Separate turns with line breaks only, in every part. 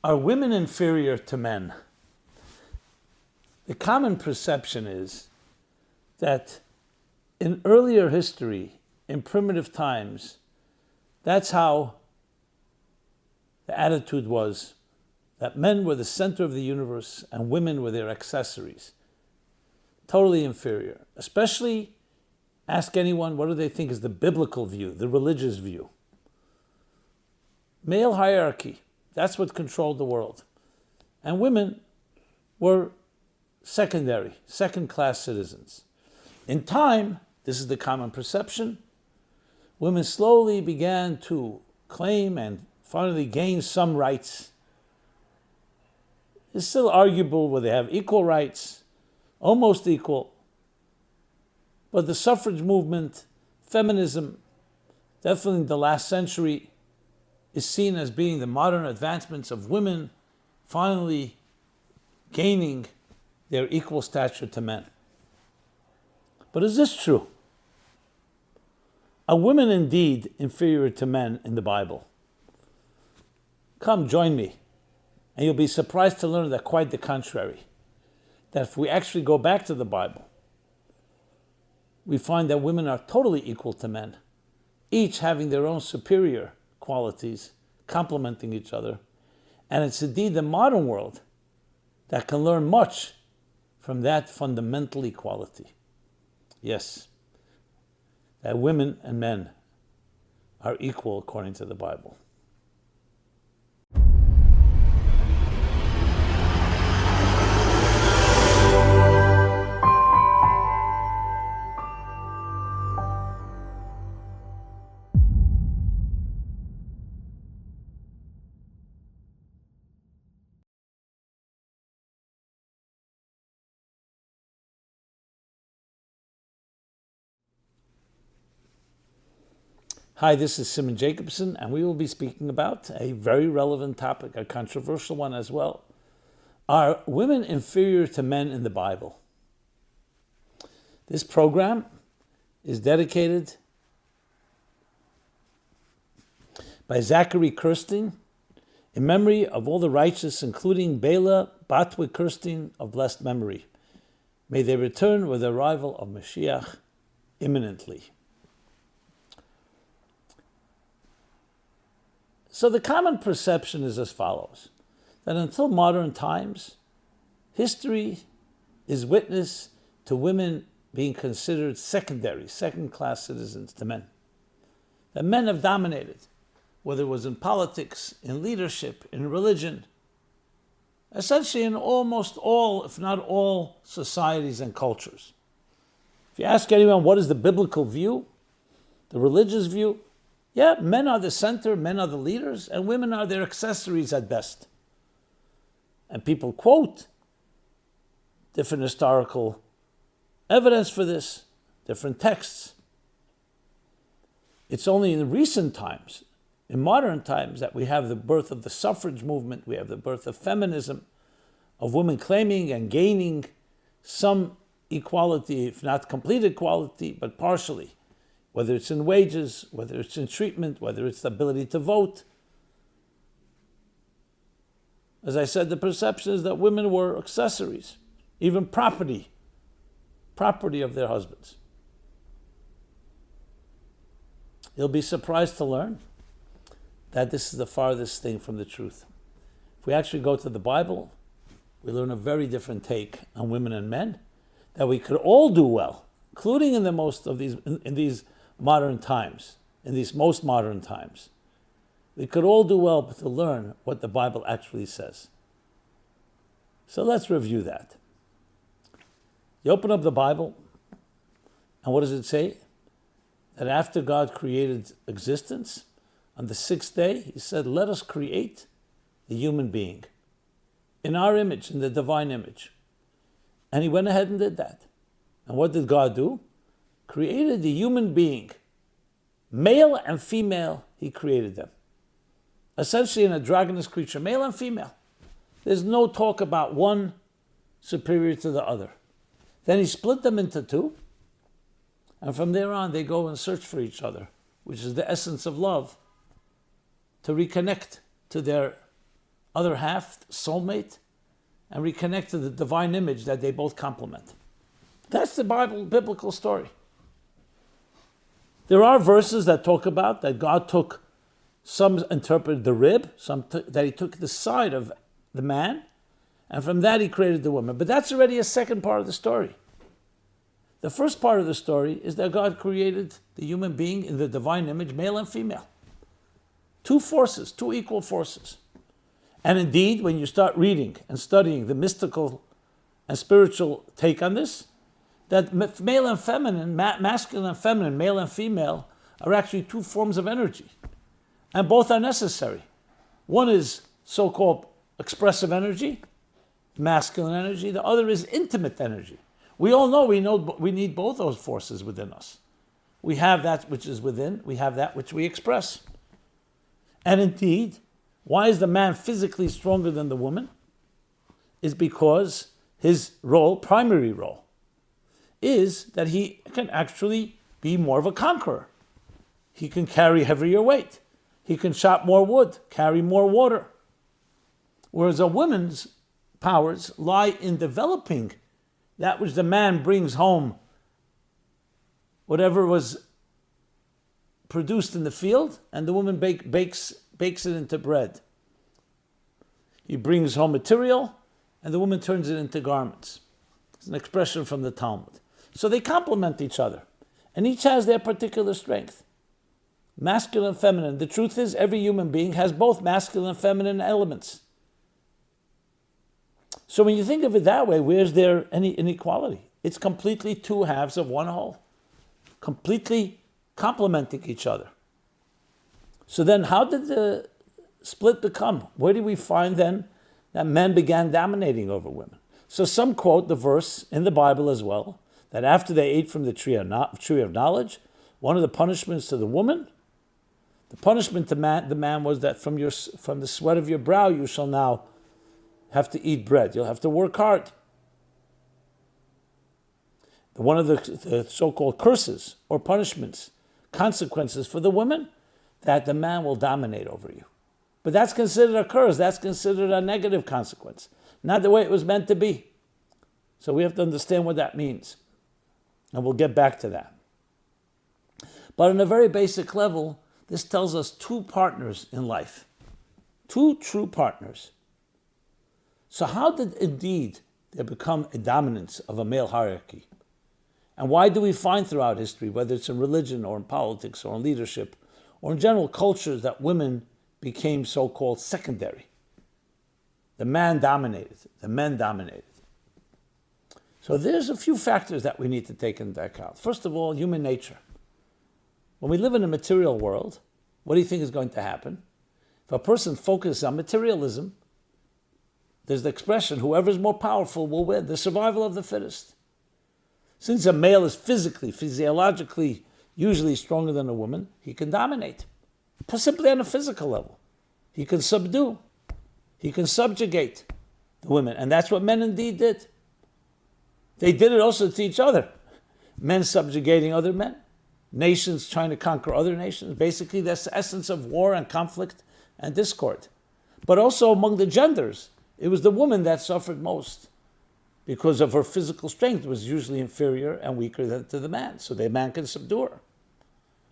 Are women inferior to men? The common perception is that in earlier history, in primitive times, that's how the attitude was, that men were the center of the universe and women were their accessories. Totally inferior. Especially, ask anyone, what do they think is the biblical view, the religious view? Male hierarchy, that's what controlled the world. And women were secondary, second-class citizens. In time, this is the common perception, women slowly began to claim and finally gain some rights. It's still arguable whether they have equal rights, almost equal. But the suffrage movement, feminism, definitely in the last century, is seen as being the modern advancements of women finally gaining their equal stature to men. But is this true? Are women indeed inferior to men in the Bible? Come, join me, and you'll be surprised to learn that quite the contrary. That if we actually go back to the Bible, we find that women are totally equal to men, each having their own superior qualities, complementing each other. And it's indeed the modern world that can learn much from that fundamental equality. Yes, that women and men are equal according to the Bible. Hi, this is Simon Jacobson, and we will be speaking about a very relevant topic, a controversial one as well. Are women inferior to men in the Bible? This program is dedicated by Zachary Kirstein in memory of all the righteous, including Bela Batwe Kirstein of blessed memory. May they return with the arrival of Mashiach imminently. So the common perception is as follows, that until modern times, history is witness to women being considered secondary, second-class citizens to men. That men have dominated, whether it was in politics, in leadership, in religion, essentially in almost all, if not all, societies and cultures. If you ask anyone what is the biblical view, the religious view, yeah, men are the center, men are the leaders, and women are their accessories at best. And people quote different historical evidence for this, different texts. It's only in recent times, in modern times, that we have the birth of the suffrage movement, we have the birth of feminism, of women claiming and gaining some equality, if not complete equality, but partially. Whether it's in wages, whether it's in treatment, whether it's the ability to vote. As I said, the perception is that women were accessories, even property of their husbands. You'll be surprised to learn that this is the farthest thing from the truth. If we actually go to the Bible, we learn a very different take on women and men, that we could all do well, including in the most of these modern times, in these most modern times. We could all do well to learn what the Bible actually says. So let's review that. You open up the Bible, and what does it say? That after God created existence, on the sixth day, he said, let us create the human being in our image, in the divine image. And he went ahead and did that. And what did God do? Created the human being. Male and female, he created them. Essentially an androgynous creature, male and female. There's no talk about one superior to the other. Then he split them into two, and from there on they go and search for each other, which is the essence of love, to reconnect to their other half, soulmate, and reconnect to the divine image that they both complement. That's the biblical story. There are verses that talk about that God took, some interpreted the rib, that he took the side of the man, and from that he created the woman. But that's already a second part of the story. The first part of the story is that God created the human being in the divine image, male and female. Two forces, two equal forces. And indeed, when you start reading and studying the mystical and spiritual take on this, that male and feminine, masculine and feminine, male and female, are actually two forms of energy. And both are necessary. One is so-called expressive energy, masculine energy. The other is intimate energy. We all know we need both those forces within us. We have that which is within, we have that which we express. And indeed, why is the man physically stronger than the woman? Is because his role, primary role, is that he can actually be more of a conqueror. He can carry heavier weight. He can chop more wood, carry more water. Whereas a woman's powers lie in developing that which the man brings home, whatever was produced in the field, and the woman bakes it into bread. He brings home material, and the woman turns it into garments. It's an expression from the Talmud. So they complement each other, and each has their particular strength. Masculine and feminine. The truth is, every human being has both masculine and feminine elements. So when you think of it that way, where's there any inequality? It's completely two halves of one whole, completely complementing each other. So then how did the split become? Where do we find then that men began dominating over women? So some quote the verse in the Bible as well, that after they ate from the tree of knowledge, one of the punishments to the woman, the punishment to the man was that from the sweat of your brow you shall now have to eat bread. You'll have to work hard. One of the so-called curses or punishments, consequences for the woman, that the man will dominate over you. But that's considered a curse. That's considered a negative consequence. Not the way it was meant to be. So we have to understand what that means. And we'll get back to that. But on a very basic level, this tells us two partners in life. Two true partners. So how did indeed there become a dominance of a male hierarchy? And why do we find throughout history, whether it's in religion or in politics or in leadership or in general cultures, that women became so-called secondary? The man dominated, the men dominated. So there's a few factors that we need to take into account. First of all, human nature. When we live in a material world, what do you think is going to happen? If a person focuses on materialism, there's the expression, whoever's more powerful will win, the survival of the fittest. Since a male is physically, physiologically, usually stronger than a woman, he can dominate. Simply on a physical level. He can subdue. He can subjugate the women. And that's what men indeed did. They did it also to each other. Men subjugating other men. Nations trying to conquer other nations. Basically, that's the essence of war and conflict and discord. But also among the genders, it was the woman that suffered most because of her physical strength was usually inferior and weaker than to the man. So the man can subdue her.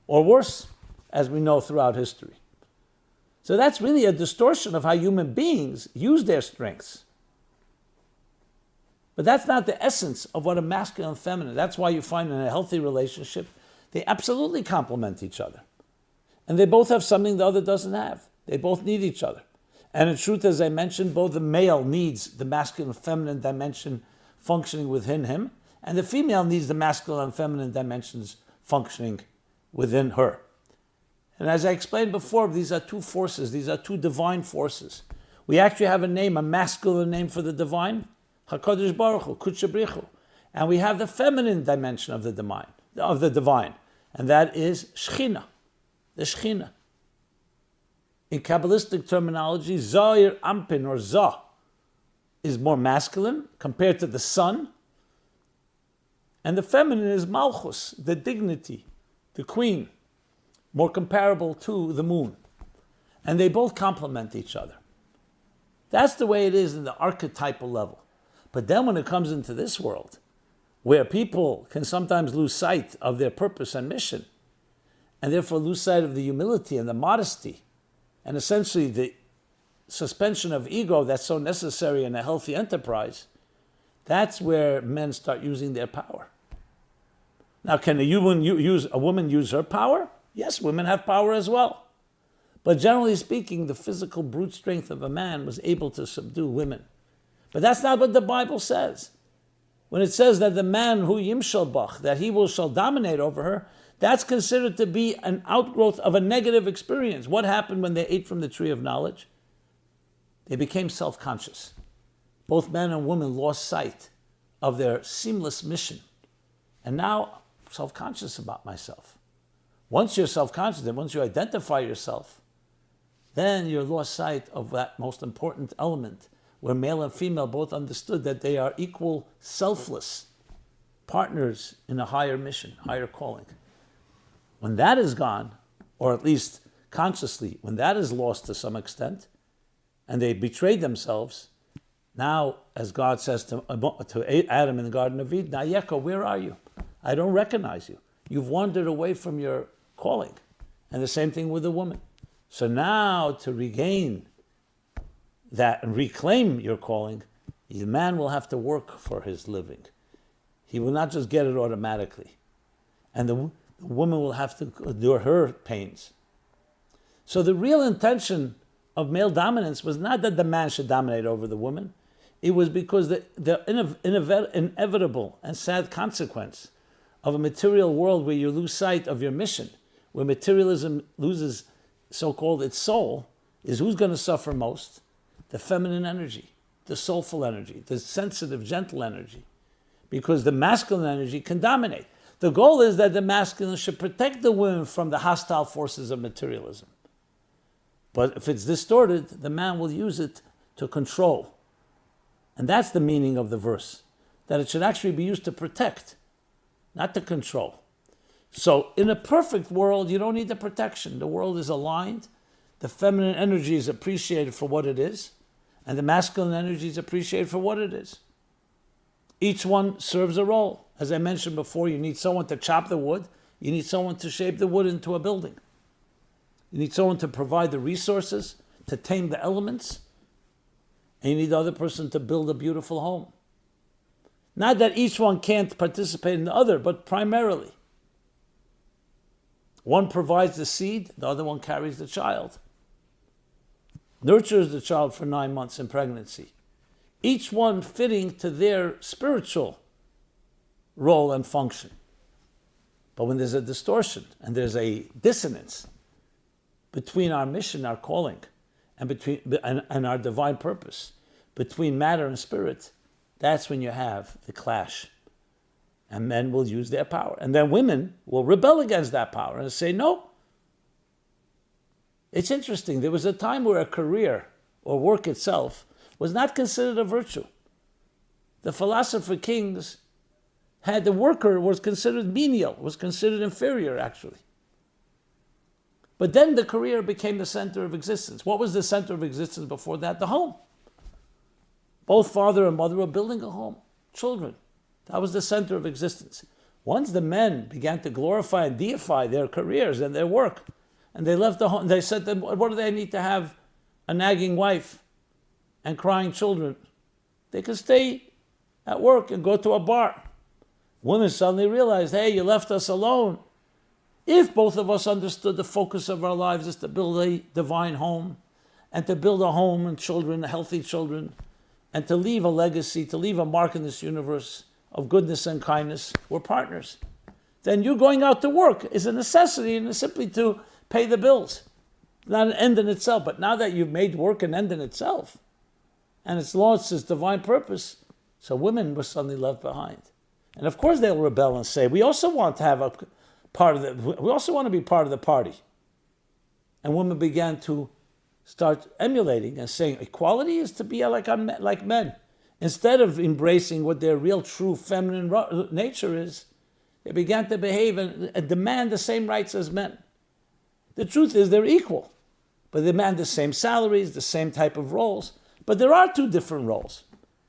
Or worse, as we know throughout history. So that's really a distortion of how human beings use their strengths. But that's not the essence of what a masculine and feminine. That's why you find in a healthy relationship, they absolutely complement each other. And they both have something the other doesn't have. They both need each other. And in truth, as I mentioned, both the male needs the masculine and feminine dimension functioning within him, and the female needs the masculine and feminine dimensions functioning within her. And as I explained before, these are two forces. These are two divine forces. We actually have a name, a masculine name for the divine, HaKadosh Baruch Hu, Kutchabrichu. And we have the feminine dimension of the divine, and that is Shechina, the Shechina. In Kabbalistic terminology, Zahir Ampin, or Zah, is more masculine compared to the sun. And the feminine is Malchus, the dignity, the queen, more comparable to the moon. And they both complement each other. That's the way it is in the archetypal level. But then when it comes into this world, where people can sometimes lose sight of their purpose and mission, and therefore lose sight of the humility and the modesty, and essentially the suspension of ego that's so necessary in a healthy enterprise, that's where men start using their power. Now, can a woman use her power? Yes, women have power as well. But generally speaking, the physical brute strength of a man was able to subdue women. But that's not what the Bible says. When it says that the man who yimshal bach, that he shall dominate over her, that's considered to be an outgrowth of a negative experience. What happened when they ate from the tree of knowledge? They became self-conscious. Both men and women lost sight of their seamless mission. And now, self-conscious about myself. Once you're self-conscious and once you identify yourself, then you're lost sight of that most important element where male and female both understood that they are equal, selfless partners in a higher mission, higher calling. When that is gone, or at least consciously, when that is lost to some extent, and they betrayed themselves, now, as God says to Adam in the Garden of Eden, Ayeko, where are you? I don't recognize you. You've wandered away from your calling. And the same thing with the woman. So now, to regain that and reclaim your calling, the man will have to work for his living. He will not just get it automatically. And the woman will have to endure her pains. So the real intention of male dominance was not that the man should dominate over the woman. It was because the inevitable and sad consequence of a material world where you lose sight of your mission, where materialism loses so-called its soul, is who's going to suffer most? The feminine energy, the soulful energy, the sensitive, gentle energy. Because the masculine energy can dominate. The goal is that the masculine should protect the women from the hostile forces of materialism. But if it's distorted, the man will use it to control. And that's the meaning of the verse, that it should actually be used to protect, not to control. So in a perfect world, you don't need the protection. The world is aligned. The feminine energy is appreciated for what it is, and the masculine energy is appreciated for what it is. Each one serves a role. As I mentioned before, you need someone to chop the wood. You need someone to shape the wood into a building. You need someone to provide the resources, to tame the elements. And you need the other person to build a beautiful home. Not that each one can't participate in the other, but primarily. One provides the seed, the other one carries the child. Nurtures the child for 9 months in pregnancy. Each one fitting to their spiritual role and function. But when there's a distortion and there's a dissonance between our mission, our calling, and our divine purpose, between matter and spirit, that's when you have the clash. And men will use their power. And then women will rebel against that power and say, no. It's interesting. There was a time where a career or work itself was not considered a virtue. The philosopher kings had the worker was considered menial, was considered inferior, actually. But then the career became the center of existence. What was the center of existence before that? The home. Both father and mother were building a home. Children. That was the center of existence. Once the men began to glorify and deify their careers and their work, and they left the home, they said, what do they need to have a nagging wife and crying children? They could stay at work and go to a bar. Women suddenly realized, hey, you left us alone. If both of us understood the focus of our lives is to build a divine home, and to build a home and children, healthy children, and to leave a legacy, to leave a mark in this universe of goodness and kindness, we're partners. Then you going out to work is a necessity and it's simply to pay the bills. Not an end in itself, but now that you've made work an end in itself, and it's lost its divine purpose, so women were suddenly left behind. And of course they'll rebel and say, we also want to have a part of we also want to be part of the party. And women began to start emulating and saying, equality is to be like men. Instead of embracing what their real, true feminine nature is, they began to behave and demand the same rights as men. The truth is they're equal, but they demand the same salaries, the same type of roles, But there are two different roles.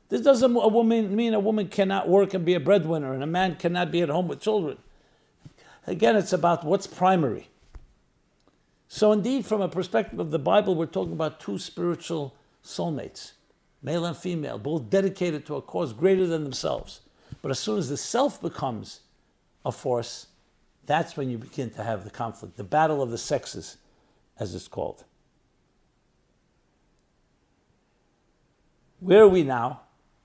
This doesn't mean a woman cannot work and be a breadwinner and a man cannot be at home with children. Again, it's about what's primary. So indeed, from a perspective of the Bible, we're talking about two spiritual soulmates, male and female, both dedicated to a cause greater than themselves. But as soon as the self becomes a force, that's when you begin to have the conflict, the battle of the sexes, as it's called. Where are we now?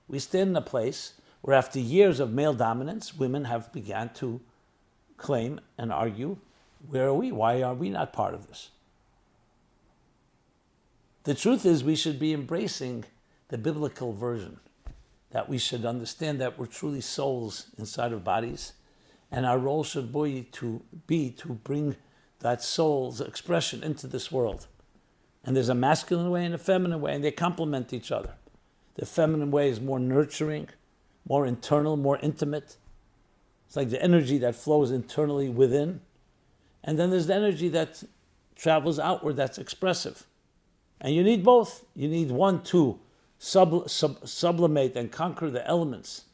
We stand in a place where after years of male dominance, women have begun to claim and argue, where are we? Why are we not part of this? The truth is we should be embracing the biblical version, that we should understand that we're truly souls inside of bodies, and our role should be to bring that soul's expression into this world. And there's a masculine way and a feminine way, and they complement each other. The feminine way is more nurturing, more internal, more intimate. It's like the energy that flows internally within. And then there's the energy that travels outward, that's expressive. And you need both. You need one to sublimate and conquer the elements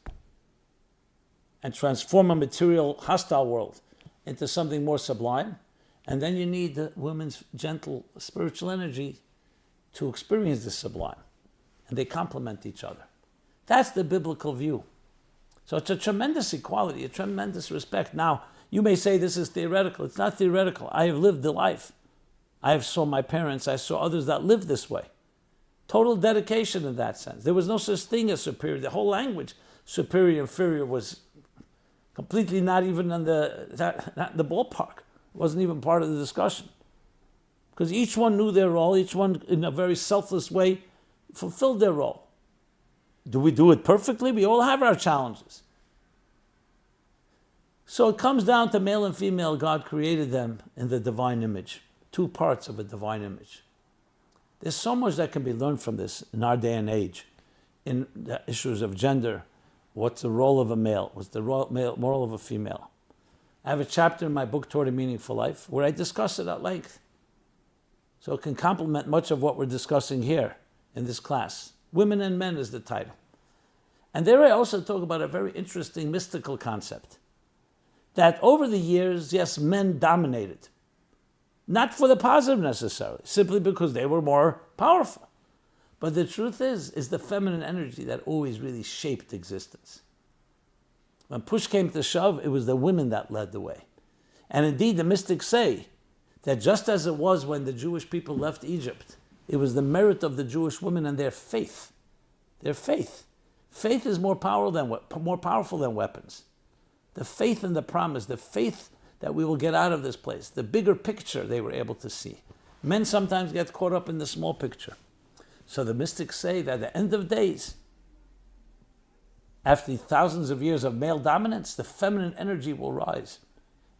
and transform a material, hostile world into something more sublime. And then you need the woman's gentle spiritual energy to experience the sublime. And they complement each other. That's the biblical view. So it's a tremendous equality, a tremendous respect. Now, you may say this is theoretical. It's not theoretical. I have lived the life. I have saw my parents, I saw others that lived this way. Total dedication in that sense. There was no such thing as superior. The whole language, superior, inferior, was completely not even in not in the ballpark. It wasn't even part of the discussion. Because each one knew their role, each one in a very selfless way fulfilled their role. Do we do it perfectly? We all have our challenges. So it comes down to male and female. God created them in the divine image. Two parts of a divine image. There's so much that can be learned from this in our day and age, in the issues of gender. What's the role of a male? What's the role of a female? I have a chapter in my book, Toward a Meaningful Life, where I discuss it at length. So it can complement much of what we're discussing here in this class. Women and Men is the title. And there I also talk about a very interesting mystical concept. That over the years, yes, men dominated. Not for the positive necessarily, simply because they were more powerful. But the truth is the feminine energy that always really shaped existence. When push came to shove, it was the women that led the way. And indeed, the mystics say that just as it was when the Jewish people left Egypt, it was the merit of the Jewish women and their faith. Their faith. Faith is more powerful than weapons. The faith in the promise, the faith that we will get out of this place, the bigger picture they were able to see. Men sometimes get caught up in the small picture. So the mystics say that at the end of days, after thousands of years of male dominance, the feminine energy will rise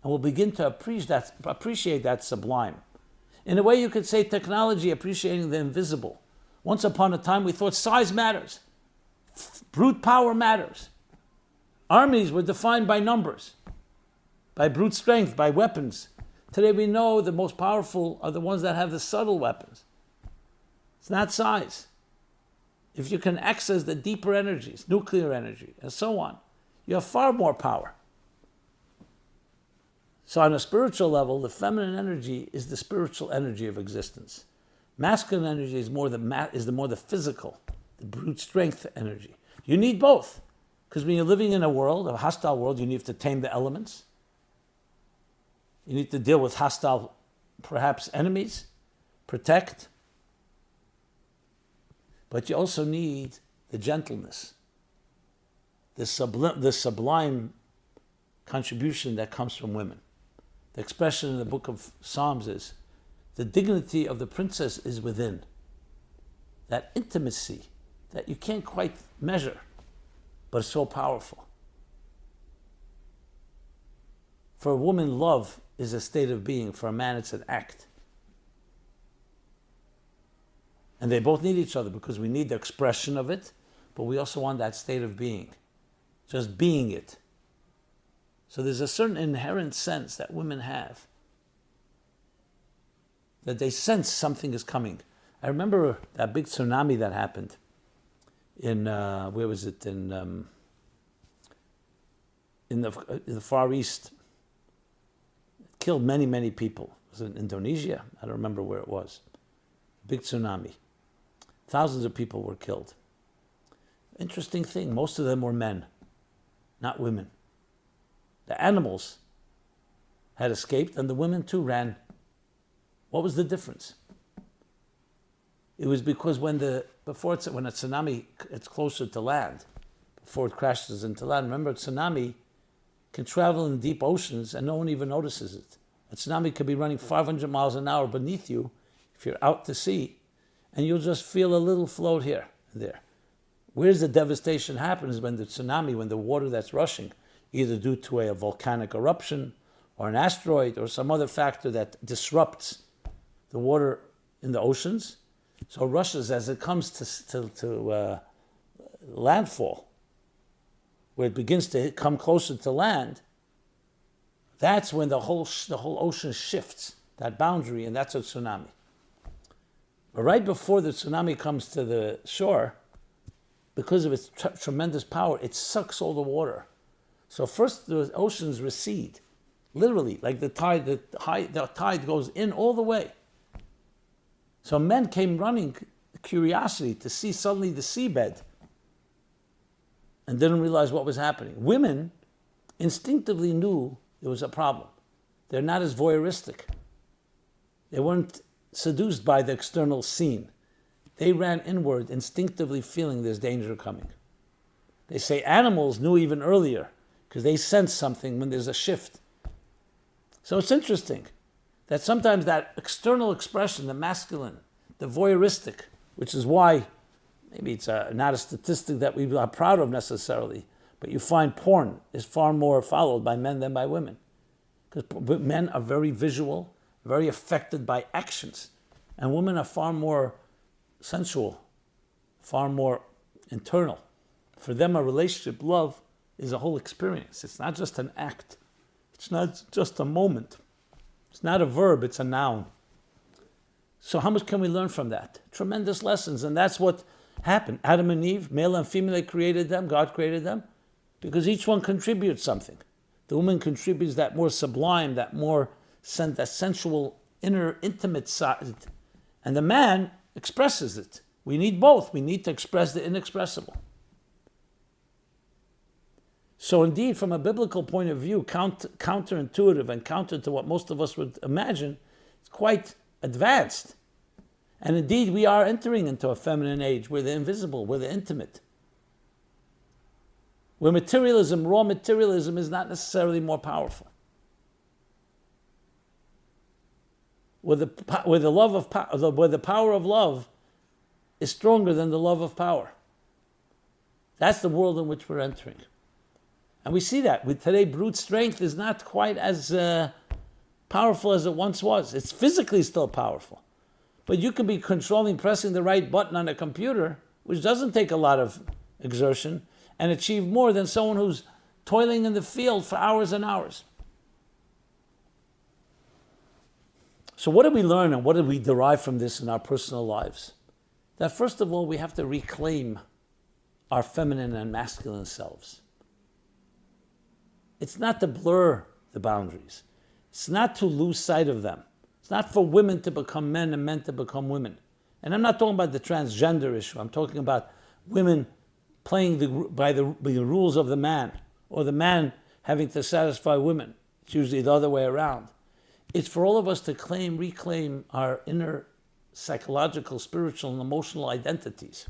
and we'll begin to appreciate that sublime. In a way, you could say technology appreciating the invisible. Once upon a time, we thought size matters. Brute power matters. Armies were defined by numbers, by brute strength, by weapons. Today we know the most powerful are the ones that have the subtle weapons. It's not size. If you can access the deeper energies, nuclear energy, and so on, you have far more power. So on a spiritual level, the feminine energy is the spiritual energy of existence. Masculine energy is more the physical, the brute strength energy. You need both. Because when you're living in a world, a hostile world, you need to tame the elements. You need to deal with hostile, perhaps, enemies, protect. But you also need the gentleness, the sublime contribution that comes from women. The expression in the book of Psalms is, the dignity of the princess is within. That intimacy that you can't quite measure, but it's so powerful. For a woman, love is a state of being. For a man, it's an act. And they both need each other because we need the expression of it, but we also want that state of being, just being it. So there's a certain inherent sense that women have, that they sense something is coming. I remember that big tsunami that happened in, where was it? In the Far East. It killed many, many people. Was it in Indonesia? I don't remember where it was. Big tsunami. Thousands of people were killed. Interesting thing, most of them were men, not women. The animals had escaped and the women too ran. What was the difference? It was because when a tsunami, it's closer to land, before it crashes into land. Remember, a tsunami can travel in deep oceans and no one even notices it. A tsunami could be running 500 miles an hour beneath you if you're out to sea, and you'll just feel a little float here and there. Where's the devastation happens when the tsunami, when the water that's rushing, either due to a volcanic eruption or an asteroid or some other factor that disrupts the water in the oceans, so it rushes as it comes to landfall, where it begins to come closer to land. That's when the whole ocean shifts, that boundary, and that's a tsunami. But right before the tsunami comes to the shore, because of its tremendous power, it sucks all the water. So first the oceans recede, literally, like the tide goes in all the way. So men came running, curiosity, to see suddenly the seabed, and didn't realize what was happening. Women instinctively knew there was a problem. They're not as voyeuristic. They weren't seduced by the external scene. They ran inward, instinctively feeling there's danger coming. They say animals knew even earlier, because they sense something when there's a shift. So it's interesting that sometimes that external expression, the masculine, the voyeuristic, which is why maybe it's not a statistic that we are proud of necessarily, but you find porn is far more followed by men than by women. Because men are very visual, very affected by actions, and women are far more sensual, far more internal. For them, a relationship, love, is a whole experience. It's not just an act. It's not just a moment. It's not a verb, it's a noun. So how much can we learn from that? Tremendous lessons, and that's what happened. Adam and Eve, male and female, they created them, God created them, because each one contributes something. The woman contributes that more sublime, that more that sensual, inner, intimate side, and the man expresses it. We need both. We need to express the inexpressible. So indeed, from a biblical point of view, counterintuitive and counter to what most of us would imagine, it's quite advanced. And indeed, we are entering into a feminine age where the invisible, where the intimate, where materialism, raw materialism, is not necessarily more powerful. Where the power of love is stronger than the love of power. That's the world in which we're entering. And we see that. With today, brute strength is not quite as powerful as it once was. It's physically still powerful. But you can be pressing the right button on a computer, which doesn't take a lot of exertion, and achieve more than someone who's toiling in the field for hours and hours. So what did we learn and what did we derive from this in our personal lives? That first of all, we have to reclaim our feminine and masculine selves. It's not to blur the boundaries. It's not to lose sight of them. It's not for women to become men and men to become women. And I'm not talking about the transgender issue. I'm talking about women playing by the rules of the man, or the man having to satisfy women. It's usually the other way around. It's for all of us to reclaim our inner psychological, spiritual, and emotional identities.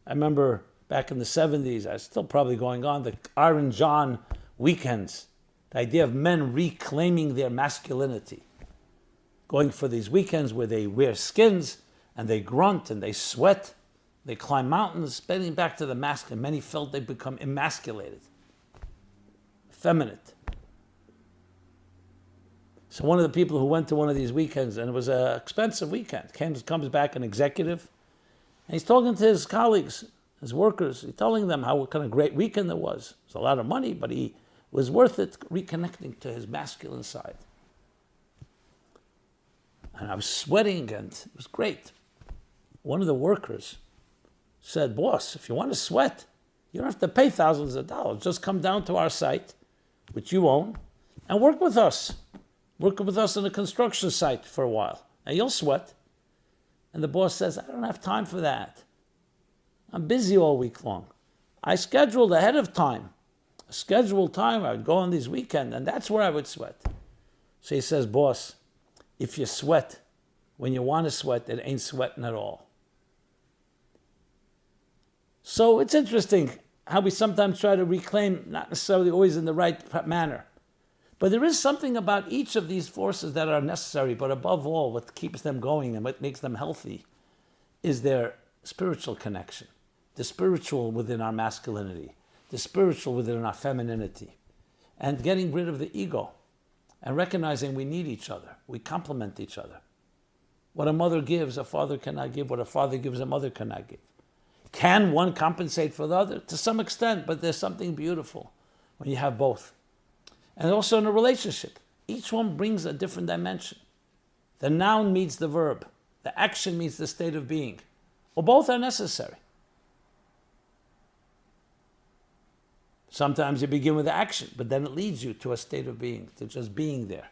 I remember back in the 70s, it's still probably going on, the Iron John weekends, the idea of men reclaiming their masculinity, going for these weekends where they wear skins and they grunt and they sweat, they climb mountains, getting back to the masculine. Many felt they become emasculated, effeminate. So one of the people who went to one of these weekends, and it was an expensive weekend, comes back an executive, and he's talking to his colleagues, his workers, he's telling them how what kind of great weekend it was. It was a lot of money, but he was worth it, reconnecting to his masculine side. And I was sweating, and it was great. One of the workers said, "Boss, if you want to sweat, you don't have to pay thousands of dollars. Just come down to our site, which you own, and work with us. Work with us on a construction site for a while, and you'll sweat." And the boss says, "I don't have time for that. I'm busy all week long. I scheduled ahead of time. A scheduled time, I would go on these weekends, and that's where I would sweat." So he says, "Boss, if you sweat when you want to sweat, it ain't sweating at all." So it's interesting how we sometimes try to reclaim, not necessarily always in the right manner. But there is something about each of these forces that are necessary, but above all, what keeps them going and what makes them healthy is their spiritual connection, the spiritual within our masculinity, the spiritual within our femininity, and getting rid of the ego and recognizing we need each other, we complement each other. What a mother gives, a father cannot give. What a father gives, a mother cannot give. Can one compensate for the other? To some extent, but there's something beautiful when you have both. And also in a relationship, each one brings a different dimension. The noun meets the verb. The action meets the state of being. Well, both are necessary. Sometimes you begin with action, but then it leads you to a state of being, to just being there.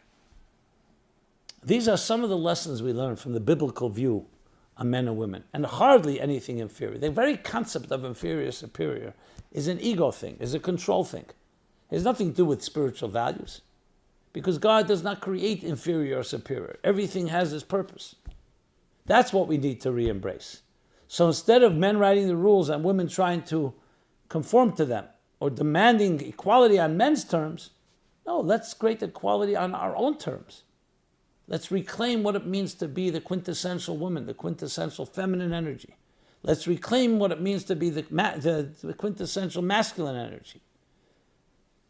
These are some of the lessons we learn from the biblical view on men and women, and hardly anything inferior. The very concept of inferior, superior is an ego thing, is a control thing. It has nothing to do with spiritual values, because God does not create inferior or superior. Everything has its purpose. That's what we need to re-embrace. So instead of men writing the rules and women trying to conform to them, or demanding equality on men's terms, no, let's create equality on our own terms. Let's reclaim what it means to be the quintessential woman, the quintessential feminine energy. Let's reclaim what it means to be the quintessential masculine energy.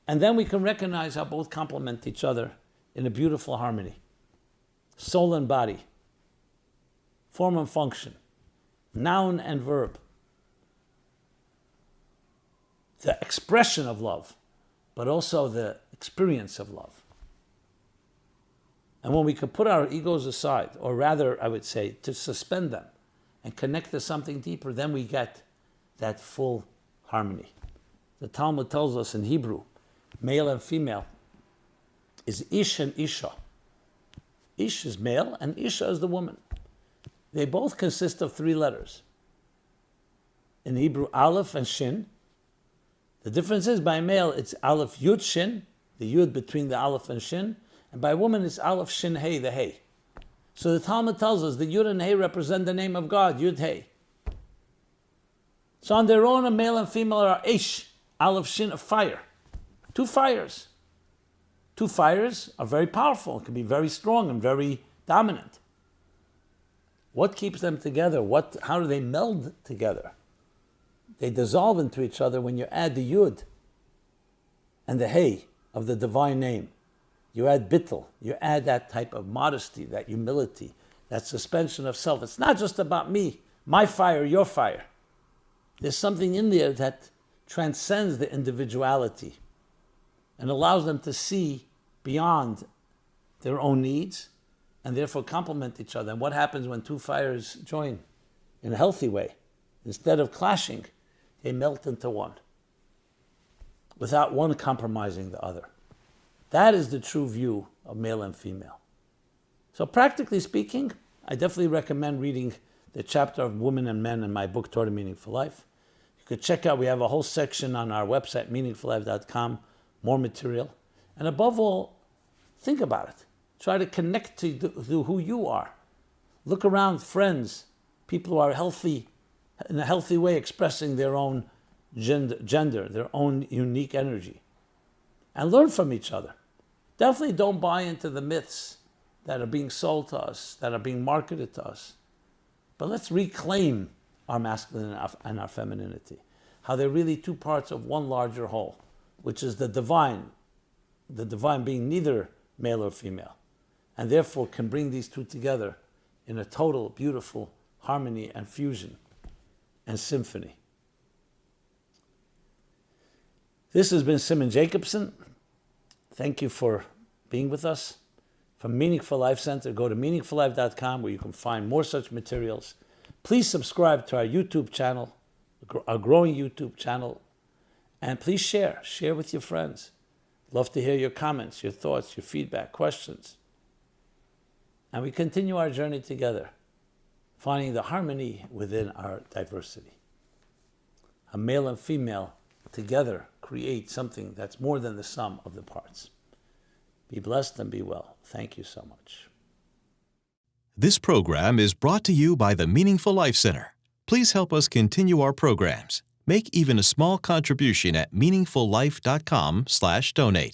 And then we can recognize how both complement each other in a beautiful harmony. Soul and body, form and function, noun and verb. The expression of love, but also the experience of love. And when we can put our egos aside, or rather, I would say, to suspend them and connect to something deeper, then we get that full harmony. The Talmud tells us in Hebrew, male and female is ish and isha. Ish is male and isha is the woman. They both consist of 3 letters. In Hebrew, aleph and shin. The difference is by male, it's aleph yud shin, the yud between the aleph and shin, and by woman, it's aleph shin hey, the hey. So the Talmud tells us the yud and hey represent the name of God, yud hey. So on their own, a male and female are ish, aleph shin, a fire. 2 fires. 2 fires are very powerful, can be very strong and very dominant. What keeps them together? How do they meld together? They dissolve into each other when you add the yud and the hey of the divine name. You add bittul, you add that type of modesty, that humility, that suspension of self. It's not just about me, my fire, your fire. There's something in there that transcends the individuality and allows them to see beyond their own needs and therefore complement each other. And what happens when 2 fires join in a healthy way? Instead of clashing, they melt into one without one compromising the other. That is the true view of male and female. So practically speaking, I definitely recommend reading the chapter of Women and Men in my book, Toward a Meaningful Life. You could check out, we have a whole section on our website, meaningfullife.com, more material. And above all, think about it. Try to connect to who you are. Look around, friends, people who are healthy, in a healthy way, expressing their own gender, their own unique energy. And learn from each other. Definitely don't buy into the myths that are being sold to us, that are being marketed to us. But let's reclaim our masculine and our femininity. How they're really 2 parts of one larger whole, which is the divine being neither male or female, and therefore can bring these 2 together in a total, beautiful harmony and fusion and symphony. This has been Simon Jacobson. Thank you for being with us. from Meaningful Life Center. Go to meaningfullife.com where you can find more such materials. Please subscribe to our YouTube channel, our growing YouTube channel, and please share with your friends. Love to hear your comments, your thoughts, your feedback, questions. And we continue our journey together, finding the harmony within our diversity. A male and female together create something that's more than the sum of the parts. Be blessed and be well. Thank you so much.
This program is brought to you by the Meaningful Life Center. Please help us continue our programs. Make even a small contribution at meaningfullife.com/donate.